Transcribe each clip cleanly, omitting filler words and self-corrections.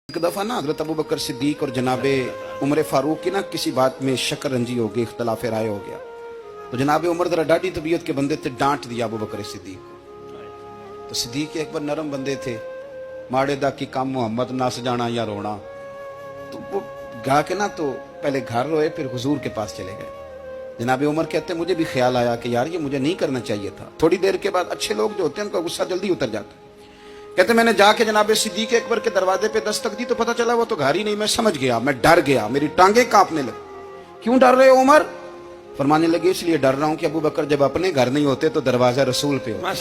एक दफ़ा ना हज़रत अबू बकर सिद्दीक और जनाबे उमर फारूक की ना किसी बात में शक्कर रंजी हो गई, इख्तलाफ राय हो गया। तो जनाबे उमर जरा डाढ़ी तबीयत के बंदे थे, डांट दिया अबू बकर सिद्दीक को। तो सिद्दीक एक बार नरम बंदे थे, माड़े दा की काम मोहम्मद नस जाना या रोना। तो वो गा के ना तो पहले घर रोए, फिर हुजूर के पास चले गए। जनाबे उमर कहते मुझे भी ख्याल आया कि यार ये मुझे नहीं करना चाहिए था। थोड़ी देर के बाद अच्छे लोग जो होते हैं उनका गुस्सा जल्दी उतर जाता है। कहते मैंने जाके जनाबे सिद्दीक अकबर के दरवाजे पे दस्तक दी तो पता चला वो तो घर ही नहीं। मैं समझ गया, मैं डर गया, मेरी टांगे कांपने लगी। क्यों डर रहे हो उमर? फरमाने लगे इसलिए डर रहा हूं कि अबू बकर जब अपने घर नहीं होते तो दरवाजा रसूल पे हो।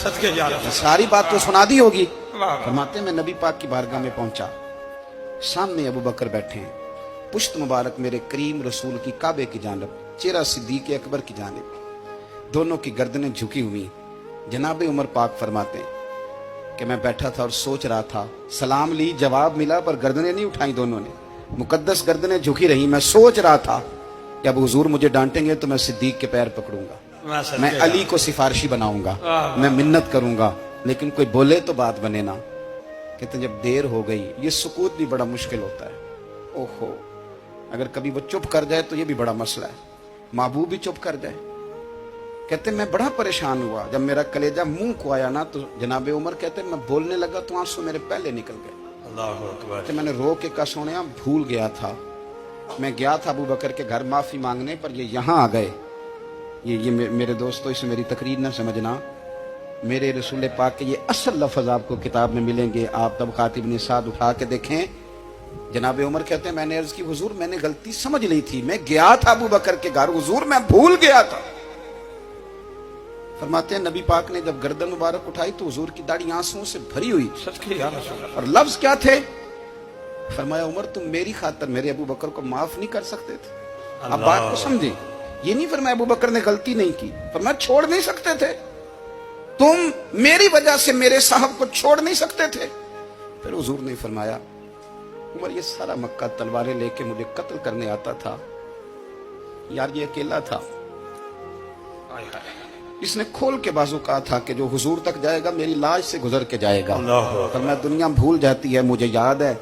सारी बात तो सुना दी होगी। फरमाते मैं नबी पाक की बारगाह में पहुंचा, सामने अबू बकर बैठे हैं, पुश्त मुबारक मेरे करीम रसूल की काबे की जानब, चेहरा सिद्दीक अकबर की जानब, दोनों की गर्दनें झुकी हुई। जनाबे उमर पाक फरमाते हैं कि मैं बैठा था और सोच रहा था, सलाम ली, जवाब मिला, पर गर्दनें नहीं उठाई दोनों ने, मुकद्दस गर्दनें झुकी रही। मैं सोच रहा था कि अब हुजूर मुझे डांटेंगे तो मैं सिद्दीक के पैर पकड़ूंगा, मैं अली को सिफारिशी बनाऊंगा, मैं मिन्नत करूंगा, लेकिन कोई बोले तो बात बने ना। कहते जब देर हो गई, ये सुकूत भी बड़ा मुश्किल होता है। ओहो, अगर कभी वो चुप कर जाए तो ये भी बड़ा मसला है, महबूब भी चुप कर जाए। कहते मैं बड़ा परेशान हुआ, जब मेरा कलेजा मुंह को आया ना तो जनाबे उमर कहते मैं बोलने लगा तो आंसू मेरे पहले निकल गए। अल्लाहु अकबर। मैंने रो के कहा सोनिया भूल गया था, मैं गया था अबू बकर के घर माफी मांगने, पर ये यहाँ आ गए। ये मेरे दोस्तों इसे मेरी तकरीर ना समझना, मेरे रसूल पाक के ये असल लफ्ज आपको किताब में मिलेंगे, आप तब खातिब ने साथ उठा के देखें। जनाबे उमर कहते हैं मैंने अर्ज की हुजूर मैंने गलती समझ ली थी, मैं गया था अबू बकर के घर, हुजूर मैं भूल गया था। फरमाते हैं नबी पाक ने जब गर्दन मुबारक उठाई तो हुजूर की दाढ़ी आंसुओं से भरी हुई। और लफ्ज क्या थे? फरमाया उमर तुम मेरी खातर मेरे अबू बकर को माफ नहीं कर सकते थे। अब बात को समझे, ये नहीं फरमाया अबू बकर ने गलती नहीं की, फरमाया छोड़ नहीं सकते थे, तुम मेरी वजह से मेरे साहब को छोड़ नहीं सकते थे। फिर हुजूर ने फरमाया उमर ये सारा मक्का तलवारें लेके मुझे कत्ल करने आता था, यार ये अकेला था, इसने खोल के बाजू कहा था कि जो हुजूर तक जाएगा मेरी लाश से गुजर के जाएगा। पर मैं दुनिया भूल जाती है, मुझे याद है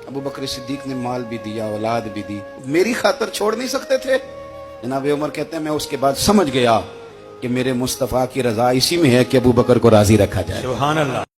अबू बकर सिद्दीक ने माल भी दिया, औलाद भी दी, मेरी खातर छोड़ नहीं सकते थे। जनाबे उमर कहते हैं मैं उसके बाद समझ गया कि मेरे मुस्तफा की रजा इसी में है कि अबू बकर को राजी रखा जाए। सुभान अल्लाह।